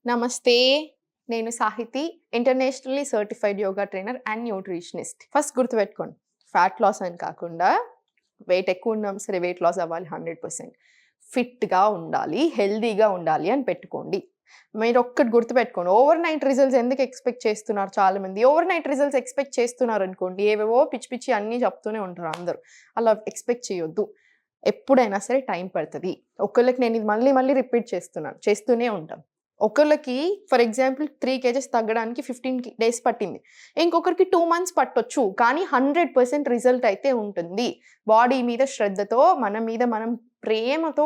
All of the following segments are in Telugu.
నమస్తే. నేను Sahithi. Internationally certified yoga trainer and nutritionist. First గుర్తుపెట్టుకోండి. ఫ్యాట్ లాస్ అని కాకుండా వెయిట్ ఎక్కువ ఉన్నాం సరే వెయిట్ లాస్ అవ్వాలి 100%. ఫిట్‌గా ఉండాలి, హెల్తీగా ఉండాలి అని పెట్టుకోండి. మీరొక్కటి గుర్తుపెట్టుకోండి. ఓవర్‌నైట్ రిజల్ట్స్ ఎందుకు ఎక్స్‌పెక్ట్ చేస్తున్నారు చాలామంది. ఓవర్‌నైట్ రిజల్ట్స్ ఎక్స్‌పెక్ట్ చేస్తున్నారనుకోండి, ఏవేవో పిచ్చి పిచ్చి అన్నీ చెప్తూనే ఉంటారు అందరూ. అలా ఎక్స్‌పెక్ట్ చేయొద్దు. ఎప్పుడైనా సరే టైం పడతది. ఒకళ్ళకి నేను ఇది మళ్ళీ మళ్ళీ రిపీట్ చేస్తున్నాను. చేస్తూనే ఉంటాం. ఒకళ్ళకి ఫర్ ఎగ్జాంపుల్ 3 కేజెస్ తగ్గడానికి 15 డేస్ పట్టింది. ఇంకొకరికి 2 మంత్స్ పట్టొచ్చు. కానీ 100% రిజల్ట్ అయితే ఉంటుంది. బాడీ మీద శ్రద్ధతో, మన మీద మనం ప్రేమతో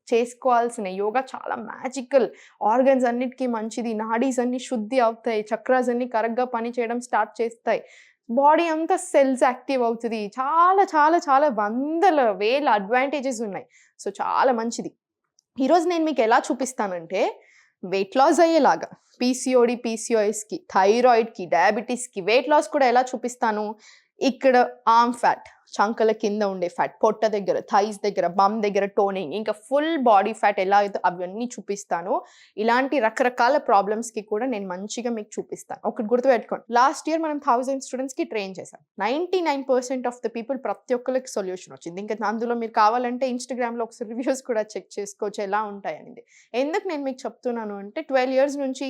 చేసుకోవాల్సిన యోగా చాలా మ్యాజికల్. ఆర్గన్స్ అన్నిటికి మంచిది. నాడీస్ అన్నీ శుద్ధి అవుతాయి. చక్రాస్ అన్నీ కరెక్ట్‌గా పనిచేయడం స్టార్ట్ చేస్తాయి. బాడీ అంతా సెల్స్ యాక్టివ్ అవుతది. చాలా చాలా చాలా వందల, వేల అడ్వాంటేజెస్ ఉన్నాయి. సో, చాలా మంచిది. ఈరోజు నేను మీకు ఎలా చూపిస్తానంటే, వెయిట్ లాస్ అయ్యేలాగా పీసీఓడీ, పీసీఓఎస్‌కి, థైరాయిడ్‌కి, డయాబెటిస్‌కి వెయిట్ లాస్ కూడా ఎలా చూపిస్తాను, ఇక్కడ ఆర్మ్ ఫ్యాట్, చంకల కింద ఉండే ఫ్యాట్, పొట్ట దగ్గర, థైస్ దగ్గర, బమ్ దగ్గర టోనింగ్, ఇంకా ఫుల్ బాడీ ఫ్యాట్ ఎలా అయితే అవన్నీ చూపిస్తాను. ఇలాంటి రకరకాల ప్రాబ్లమ్స్‌కి కూడా నేను మంచిగా మీకు చూపిస్తాను. ఒకటి గుర్తుపెట్టుకోండి. లాస్ట్ ఇయర్ మనం 1000 స్టూడెంట్స్‌కి ట్రైన్ చేశాం. 99% ఆఫ్ ద పీపుల్ ప్రతి ఒక్కళ్ళకి సొల్యూషన్ వచ్చింది. ఇంకా అందులో మీరు కావాలంటే ఇన్‌స్టాగ్రామ్‌లో ఒకసారి రివ్యూస్ కూడా చెక్ చేసుకోవచ్చు ఎలా ఉంటాయనేది. ఎందుకు నేను మీకు చెప్తున్నాను అంటే 12 ఇయర్స్ నుంచి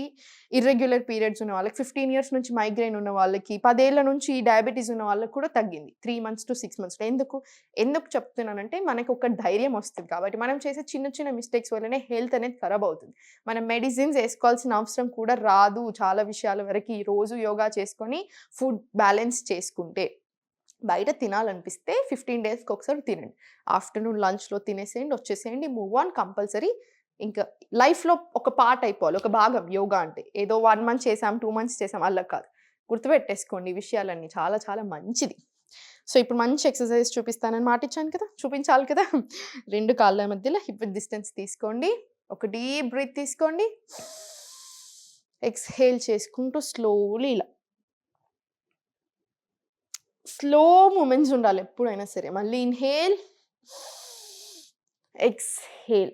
ఇర్రెగ్యులర్ పీరియడ్స్ ఉన్న వాళ్ళకి, 15 ఇయర్స్ నుంచి మైగ్రేన్ ఉన్న వాళ్ళకి, 10 ఏళ్ల నుంచి డయాబెటిస్ ఉన్న వాళ్ళకి కూడా తగ్గింది. 3 మంత్స్ టు 6 మంత్స్‌లో. ఎందుకు చెప్తున్నానంటే మనకు ఒక ధైర్యం వస్తది కాబట్టి. మనం చేసే చిన్న చిన్న మిస్టేక్స్ వల్లనే హెల్త్ అనేది ఖరాబ్ అవుతుంది. మనం మెడిసిన్స్ ఏసుకోవాల్సిన అవసరం కూడా రాదు చాలా విషయాల వరకి. ఈ రోజు యోగా చేసుకొని ఫుడ్ బ్యాలెన్స్ చేసుకుంటే. బయట తినాలనిపిస్తే 15 డేస్‌కి ఒకసారి తినండి. ఆఫ్టర్‌నూన్ లంచ్‌లో తినేసేయండి, వచ్చేసేయండి. Move on compulsory. ఇంకా లైఫ్‌లో ఒక పార్ట్ అయిపోవాలి. ఒక భాగం యోగా అంటే. ఏదో 1 మంత్ చేసాం, 2 మంత్స్ చేసాం అలా కాదు. గుర్తుపెట్టేసుకోండి ఈ విషయాలన్నీ. చాలా చాలా మంచిది. సో, ఇప్పుడు మంచి ఎక్సర్‌సైజ్ చూపిస్తానని మాటిచ్చాను కదా! చూపించాలి కదా! 2 కాళ్ళ మధ్యలో హిప్ విడ్త్ డిస్టెన్స్ తీసుకోండి. ఒక డీప్ బ్రీత్ తీసుకోండి. ఎక్స్‌హేల్ చేసుకుంటూ స్లోలీ ఇలా. స్లో మూవ్‌మెంట్స్ ఉండాలి ఎప్పుడైనా సరే. మళ్ళీ ఇన్‌హేల్, ఎక్స్‌హేల్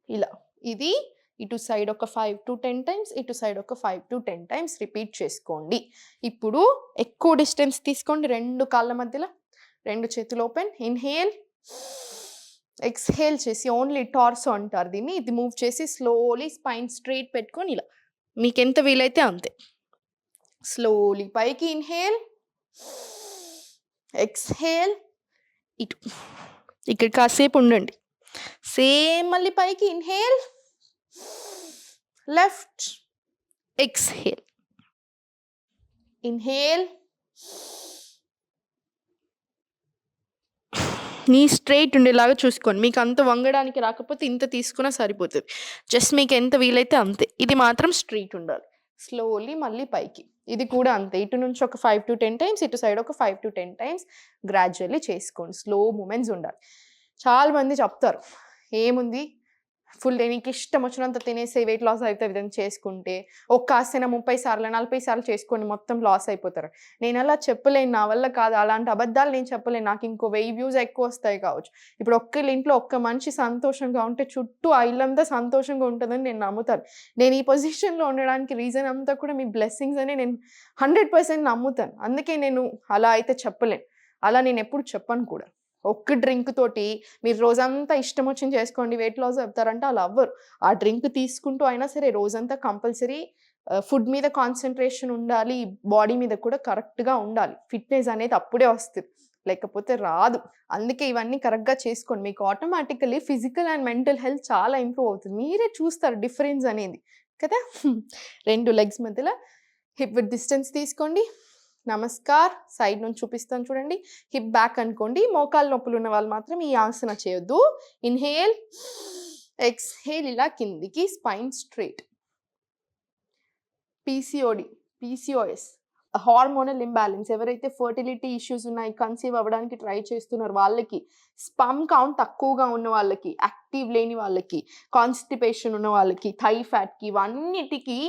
ఇలా. ఇది ఇటు సైడ్ ఒక 5-10 టైమ్స్, ఇటు సైడ్ ఒక 5-10 టైమ్స్ రిపీట్ చేసుకోండి. ఇప్పుడు ఎక్కువ డిస్టెన్స్ తీసుకోండి 2 కాళ్ళ మధ్యలో. 2 చేతులు ఓపెన్. ఇన్‌హేల్, ఎక్స్‌హేల్ చేసి ఓన్లీ టార్సో అంటారు దీన్ని. ఇది మూవ్ చేసి స్లోలీ స్పైన్ స్ట్రెయిట్ పెట్టుకొని ఇలా. మీకెంత వీలైతే అంతే. స్లోలీ పైకి ఇన్‌హేల్, ఎక్స్‌హేల్ ఇటు. ఇక్కడ కాసేపు ఉండండి. సేమ్ మళ్ళీ పైకి ఇన్‌హేల్, లెఫ్ట్, ఎక్స్‌హేల్. ఇన్‌హేల్, నీ స్ట్రెయిట్ ఉండేలాగా చూసుకోండి. మీకు అంత వంగడానికి రాకపోతే ఇంత తీసుకున్నా సరిపోతది. జస్ట్ మీకు ఎంత వీలైతే అంతే. ఇది మాత్రం స్ట్రెయిట్ ఉండాలి. స్లోలీ మళ్ళీ పైకి. ఇది కూడా అంతే. ఇటు నుంచి ఒక 5-10 టైమ్స్, ఇటు సైడ్ ఒక 5-10 టైమ్స్ గ్రాడ్యుయల్లీ చేసుకోండి. స్లో మూవ్‌మెంట్స్ ఉండాలి. చాలా మంది చెప్తారు, ఏముంది ఫుల్ డే నీకిష్టం వచ్చినంత తినేసి వెయిట్ లాస్ అయితదని చేసుకుంటే, ఒక్క ఆసనం 30 సార్లు, 40 సార్లు చేసుకోండి మొత్తం లాస్ అయిపోతారు. నేనలా చెప్పలేను. నా వల్ల కాదు. అలాంటి అబద్ధాలు నేను చెప్పలేను. నాకు ఇంకో 1000 వ్యూస్ ఎక్కువొస్తాయి కావచ్చు. ఇప్పుడు ఒక్కళ్ళ ఇంట్లో ఒక్క మనిషి సంతోషంగా ఉంటే చుట్టూ ఆ ఇల్లంతా సంతోషంగా ఉంటదని నేను నమ్ముతాను. నేను ఈ పొజిషన్‌లో ఉండడానికి రీజన్ అంతా కూడా మీ బ్లెస్సింగ్స్ అని నేను 100% నమ్ముతాను. అందుకే నేను అలా అయితే చెప్పలేను. అలా నేనెప్పుడు చెప్పను కూడా. ఒక్క డ్రింక్ తోటి మీరు రోజంతా ఇష్టం వచ్చింది చేసుకోండి వెయిట్ లాస్ అవుతారంటే అలా అవ్వరు. ఆ డ్రింక్ తీసుకుంటూ అయినా సరే రోజంతా కంపల్సరీ ఫుడ్ మీద కాన్సంట్రేషన్ ఉండాలి. బాడీ మీద కూడా కరెక్ట్‌గా ఉండాలి. ఫిట్‌నెస్ అనేది అప్పుడే వస్తది. లేకపోతే రాదు. అందుకే ఇవన్నీ కరెక్ట్‌గా చేసుకోండి. మీకు automatically physical and mental health చాలా ఇంప్రూవ్ అవుతుంది. మీరే చూస్తారు డిఫరెన్స్ అనేది. కదా! 2 లెగ్స్ మధ్యలో హిప్ విడ్త్ డిస్టెన్స్ తీసుకోండి. నమస్కార్. సైడ్ నుంచి చూపిస్తాను చూడండి. హిప్ బ్యాక్ అనుకోండి. మోకాళ్ళ నొప్పులు ఉన్న వాళ్ళు మాత్రం ఈ ఆసన చేయొద్దు. ఇన్‌హేల్, ఎక్స్‌హేల్ ఇలా కిందికి spine straight. PCOD, PCOS, hormonal imbalance ఎవరైతే ఫెర్టిలిటీ ఇష్యూస్ ఉన్నాయి, కన్సీవ్ అవ్వడానికి ట్రై చేస్తున్నారు వాళ్ళకి, స్పర్మ్ కౌంట్ తక్కువగా ఉన్న వాళ్ళకి, యాక్టివ్ లేని వాళ్ళకి, కాన్‌స్టిపేషన్ ఉన్న వాళ్ళకి, థై ఫ్యాట్‌కి ఇవన్నిటికి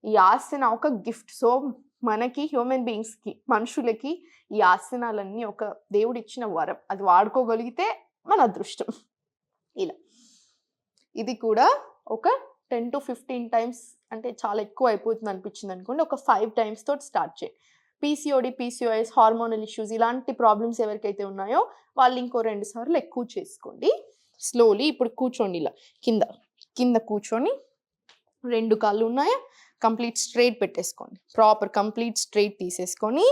ఈ ఆసన ఒక గిఫ్ట్. సో, మనకి హ్యూమన్ బీయింగ్స్‌కి మనుషులకి ఈ ఆసనాలన్నీ ఒక దేవుడిచ్చిన వరం. అది వాడుకోగలిగితే మన అదృష్టం. ఇలా. ఇది కూడా ఒక 10 to 15 టైమ్స్, అంటే చాలా ఎక్కువ అయిపోతుంది అనిపించింది అనుకోండి, ఒక 5 టైమ్స్ తోటి స్టార్ట్ చేయండి. పీసీఓడి, పీసీఓఎస్, హార్మోనల్ ఇష్యూస్ ఇలాంటి ప్రాబ్లమ్స్ ఎవరికైతే ఉన్నాయో వాళ్ళు ఇంకో 2 సార్లు ఎక్కువ చేసుకోండి. స్లోలీ ఇప్పుడు కూర్చోండి, ఇలా కింద కింద కూర్చొని 2 కాళ్ళు ఉన్నాయా కంప్లీట్ స్ట్రైట్ పెట్టేసుకోండి. ప్రాపర్ కంప్లీట్ స్ట్రైట్ తీసేసుకొని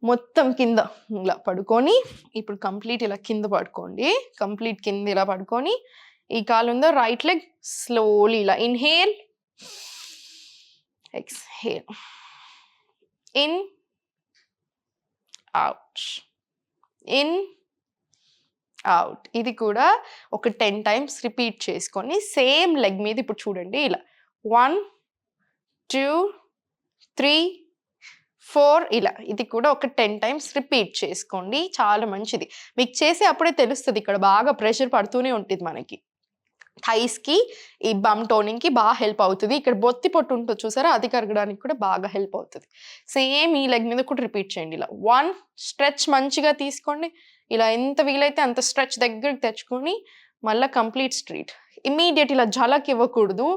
మొత్తం కింద ఇలా పడుకొని, ఇప్పుడు కంప్లీట్ ఇలా కింద పడుకోండి. కంప్లీట్ కింద ఇలా పడుకొని ఈ కాలు ఉందో రైట్ లెగ్ స్లోలీ ఇలా inhale, exhale, in, out, in, out. ఇది కూడా ఒక 10 టైమ్స్ రిపీట్ చేసుకొని సేమ్ లెగ్ మీద ఇప్పుడు చూడండి ఇలా 1 2 3 4 ఇలా. ఇది కూడా ఒక 10 టైమ్స్ రిపీట్ చేసుకోండి. చాలా మంచిది. మీకు చేసే అప్పుడే తెలుస్తుంది, ఇక్కడ బాగా ప్రెషర్ పడుతూనే ఉంటుంది మనకి. థైస్కి ఈ బమ్ టోనింగ్కి బాగా హెల్ప్ అవుతుంది. ఇక్కడ బొత్తి పొట్టు ఉంటుంది చూసారా, అది కరగడానికి కూడా బాగా హెల్ప్ అవుతుంది. సేమ్ ఈ లెగ్ మీద కూడా రిపీట్ చేయండి ఇలా. 1 స్ట్రెచ్ మంచిగా తీసుకోండి. ఇలా ఎంత వీలైతే అంత స్ట్రెచ్ దగ్గరికి తెచ్చుకొని మళ్ళీ కంప్లీట్ స్ట్రైట్. ఇమీడియట్ ఇలా ఝలక్ ఇవ్వకూడదు,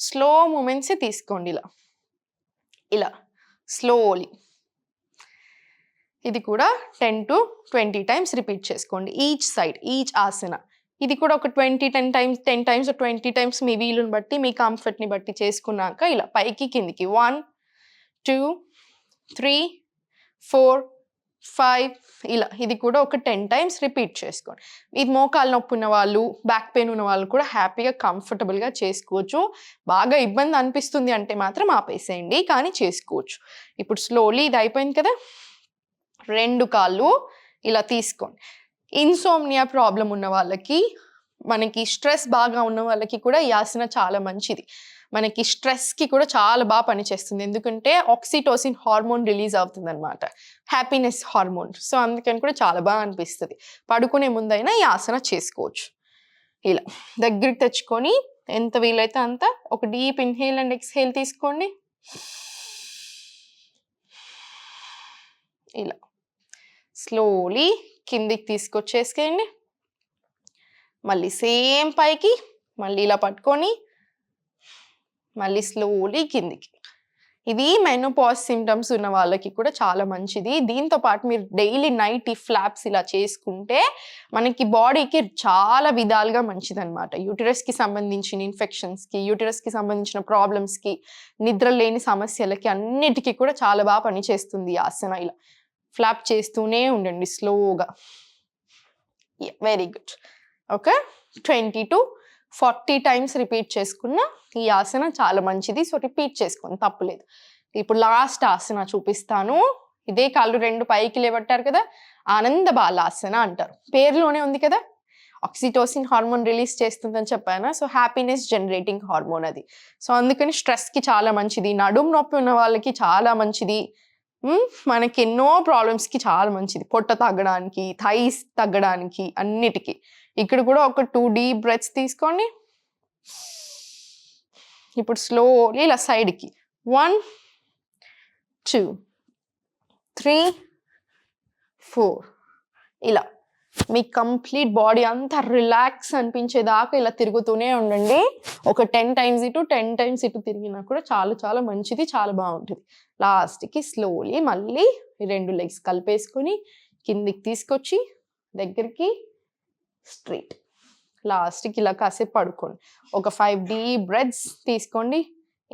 స్లో మూమెంట్సే తీసుకోండి ఇలా ఇలా స్లోలీ. ఇది కూడా 10 to 20 టైమ్స్ రిపీట్ చేసుకోండి ఈచ్ సైడ్, ఈచ్ ఆసన. ఇది కూడా ఒక 10 టైమ్స్ 20 టైమ్స్ మీ వీలుని బట్టి, మీ కంఫర్ట్ని బట్టి చేసుకున్నాక ఇలా పైకి కిందికి 1 2 3 4 5 ఇలా. ఇది కూడా ఒక 10 టైమ్స్ రిపీట్ చేసుకోండి. ఇది మోకాలు నొప్పి ఉన్న వాళ్ళు, బ్యాక్ పెయిన్ ఉన్న వాళ్ళు కూడా హ్యాపీగా కంఫర్టబుల్గా చేసుకోవచ్చు. బాగా ఇబ్బంది అనిపిస్తుంది అంటే మాత్రం ఆపేసేయండి, కానీ చేసుకోవచ్చు. ఇప్పుడు స్లోలీ ఇది అయిపోయింది కదా, 2 కాళ్ళు ఇలా తీసుకోండి. ఇన్సోమ్నియా ప్రాబ్లం ఉన్న వాళ్ళకి, మనకి స్ట్రెస్ బాగా ఉన్న వాళ్ళకి కూడా ఈ ఆసన చాలా మంచిది. మనకి స్ట్రెస్కి కూడా చాలా బాగా పనిచేస్తుంది. ఎందుకంటే ఆక్సిటోసిన్ హార్మోన్ రిలీజ్ అవుతుంది అనమాట, హ్యాపీనెస్ హార్మోన్. సో అందుకని కూడా చాలా బాగా అనిపిస్తుంది. పడుకునే ముందైనా ఈ ఆసన చేసుకోవచ్చు. ఇలా దగ్గరికి తెచ్చుకొని ఎంత వీలైతే అంత ఒక డీప్ ఇన్హేల్ అండ్ ఎక్స్హేల్ తీసుకోండి. ఇలా స్లోలీ కిందికి తీసుకొచ్చేసేయండి. మళ్ళీ సేమ్ పైకి, మళ్ళీ ఇలా పట్టుకొని మళ్ళీ స్లోలీ కిందికి. ఇది మెనోపాజ్ సిమ్టమ్స్ ఉన్న వాళ్ళకి కూడా చాలా మంచిది. దీంతో పాటు మీరు డైలీ నైట్ ఈ ఫ్లాప్స్ ఇలా చేసుకుంటే మనకి బాడీకి చాలా విధాలుగా మంచిది అనమాట. యూటరస్కి సంబంధించిన ఇన్ఫెక్షన్స్కి, యూటరస్కి సంబంధించిన ప్రాబ్లమ్స్కి, నిద్ర లేని సమస్యలకి అన్నిటికీ కూడా చాలా బాగా పనిచేస్తుంది ఈ ఆసన. ఇలా ఫ్లాప్ చేస్తూనే ఉండండి స్లోగా. Very good. Okay, 20 to 40 times repeat చేసుకున్న ఈ ఆసన చాలా మంచిది. సో రిపీట్ చేసుకోండి, తప్పులేదు. ఇప్పుడు లాస్ట్ ఆసన చూపిస్తాను. ఇదే కాళ్ళు 2 పైకి లేవట్టారు కదా, ఆనంద బాలాసన అంటారు. పేరులోనే ఉంది కదా, ఆక్సిటోసిన్ హార్మోన్ రిలీజ్ చేస్తుందని చెప్పాను. సో హ్యాపీనెస్ జనరేటింగ్ హార్మోన్ అది. సో అందుకని స్ట్రెస్కి చాలా మంచిది, నడుము నొప్పి ఉన్న వాళ్ళకి చాలా మంచిది, మనకి ఎన్నో ప్రాబ్లమ్స్కి చాలా మంచిది. పొట్ట తగ్గడానికి, థైస్ తగ్గడానికి, అన్నిటికీ. ఇక్కడ కూడా ఒక 2 డీప్ బ్రెత్స్ తీసుకోండి. ఇప్పుడు స్లోలీ ఇలా సైడ్కి 1 2 3 4 ఇలా. మీ కంప్లీట్ బాడీ అంతా రిలాక్స్ అనిపించేదాకా ఇలా తిరుగుతూనే ఉండండి. ఒక 10 టైమ్స్ ఇటు 10 టైమ్స్ ఇటు తిరిగినా కూడా చాలా చాలా మంచిది, చాలా బాగుంటుంది. లాస్ట్కి స్లోలీ మళ్ళీ 2 లెగ్స్ కలిపేసుకొని కిందికి తీసుకొచ్చి దగ్గరికి స్ట్రైట్. లాస్ట్కి ఇలా కాసేపు పడుకోండి. ఒక 5 డీప్ బ్రెత్స్ తీసుకోండి,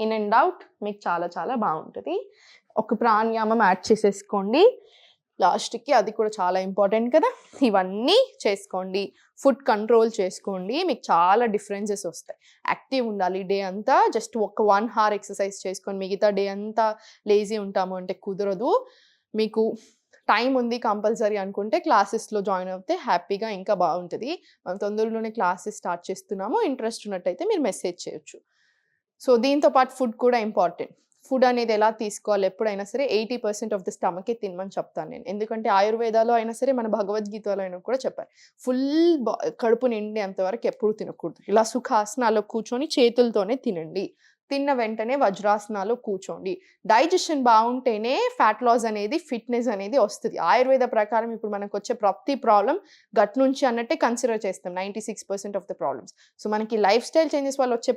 ఇన్ అండ్ అవుట్. మీకు చాలా చాలా బాగుంటుంది. ఒక ప్రాణాయామం యాడ్ చేసేసుకోండి లాస్ట్కి, అది కూడా చాలా ఇంపార్టెంట్ కదా. ఇవన్నీ చేసుకోండి, ఫుడ్ కంట్రోల్ చేసుకోండి, మీకు చాలా డిఫరెన్సెస్ వస్తాయి. యాక్టివ్ ఉండాలి డే అంతా. జస్ట్ ఒక 1 hour ఎక్సర్సైజ్ చేసుకొని మిగతా డే అంతా లేజీ ఉంటాము అంటే కుదరదు. మీకు టైం ఉంది కంపల్సరీ అనుకుంటే క్లాసెస్లో జాయిన్ అవుతే హ్యాపీగా ఇంకా బాగుంటుంది. మనం తొందరలోనే క్లాసెస్ స్టార్ట్ చేస్తున్నాము. ఇంట్రెస్ట్ ఉన్నట్టయితే మీరు మెసేజ్ చేయొచ్చు. సో దీంతో పాటు ఫుడ్ కూడా ఇంపార్టెంట్. ఫుడ్ అనేది ఎలా తీసుకోవాలి, ఎప్పుడైనా సరే 80% ఆఫ్ ద స్టమకే తినమని చెప్తాను నేను. ఎందుకంటే ఆయుర్వేదాలో అయినా సరే, మన భగవద్గీతలో అయినా కూడా చెప్పారు, ఫుల్ కడుపు నిండేంత వరకు ఎప్పుడు తినకూడదు. ఇలా సుఖాసనాల్లో కూర్చొని చేతులతోనే తినండి. తిన్న వెంటనే వజ్రాసనాలు కూర్చోండి. డైజెషన్ బాగుంటేనే ఫ్యాట్ లాస్ అనేది, ఫిట్నెస్ అనేది వస్తుంది. ఆయుర్వేద ప్రకారం ఇప్పుడు మనకు వచ్చే ప్రతి ప్రాబ్లం గట్ నుంచి అన్నట్టే కన్సిడర్ చేస్తాం 96% ఆఫ్ ద ప్రాబ్లమ్స్. సో మనకి లైఫ్ స్టైల్ చేంజెస్ వల్ల వచ్చే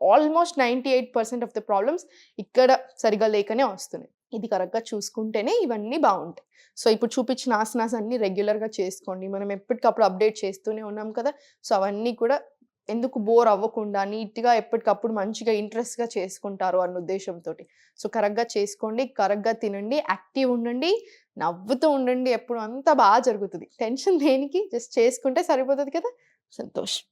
ఆల్మోస్ట్ 98% ఆఫ్ ద ప్రాబ్లమ్స్ ఇక్కడ సరిగ్గా లేకనే వస్తున్నాయి. ఇది కరెక్ట్‌గా చూసుకుంటేనే ఇవన్నీ బావుంటాయి. సో, ఇప్పుడు చూపించిన ఆసనాస్ అన్నీ రెగ్యులర్‌గా చేసుకోండి. మనం ఎప్పటికప్పుడు అప్డేట్ చేస్తూనే ఉన్నాం కదా! సో, అవన్నీ కూడా ఎందుకు బోర్ అవ్వకుండా నీట్‌గా ఎప్పటికప్పుడు మంచిగా ఇంట్రెస్ట్‌గా చేసుకుంటారు అన్న ఉద్దేశ్యంతోటి. సో, కరెక్ట్‌గా చేసుకోండి, కరెక్ట్‌గా తినండి, యాక్టివ్ ఉండండి, నవ్వుతూ ఉండండి ఎప్పుడు. అంతా జరుగుతది. టెన్షన్ దేనికి? జస్ట్ చేసుకుంటే సరిపోతది కదా! సంతోషం.